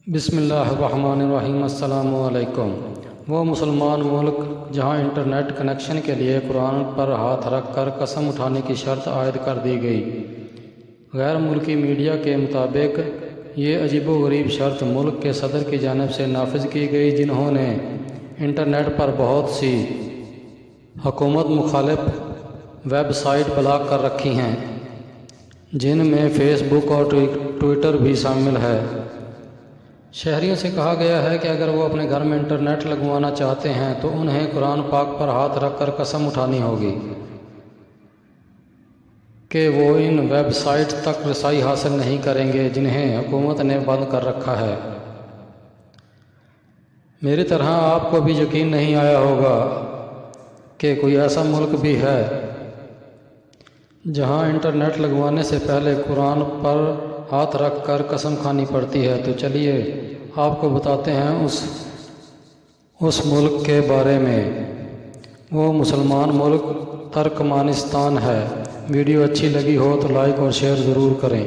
بسم اللہ الرحمن الرحیم۔ السلام علیکم۔ وہ مسلمان ملک جہاں انٹرنیٹ کنیکشن کے لیے قرآن پر ہاتھ رکھ کر قسم اٹھانے کی شرط عائد کر دی گئی۔ غیر ملکی میڈیا کے مطابق یہ عجیب و غریب شرط ملک کے صدر کی جانب سے نافذ کی گئی، جنہوں نے انٹرنیٹ پر بہت سی حکومت مخالف ویب سائٹ بلاک کر رکھی ہیں، جن میں فیس بک اور ٹویٹر بھی شامل ہے۔ شہریوں سے کہا گیا ہے کہ اگر وہ اپنے گھر میں انٹرنیٹ لگوانا چاہتے ہیں تو انہیں قرآن پاک پر ہاتھ رکھ کر قسم اٹھانی ہوگی کہ وہ ان ویب سائٹ تک رسائی حاصل نہیں کریں گے جنہیں حکومت نے بند کر رکھا ہے۔ میری طرح آپ کو بھی یقین نہیں آیا ہوگا کہ کوئی ایسا ملک بھی ہے جہاں انٹرنیٹ لگوانے سے پہلے قرآن پر ہاتھ رکھ کر قسم کھانی پڑتی ہے۔ تو چلیے آپ کو بتاتے ہیں اس ملک کے بارے میں۔ وہ مسلمان ملک ترکمانستان ہے۔ ویڈیو اچھی لگی ہو تو لائک اور شیئر ضرور کریں۔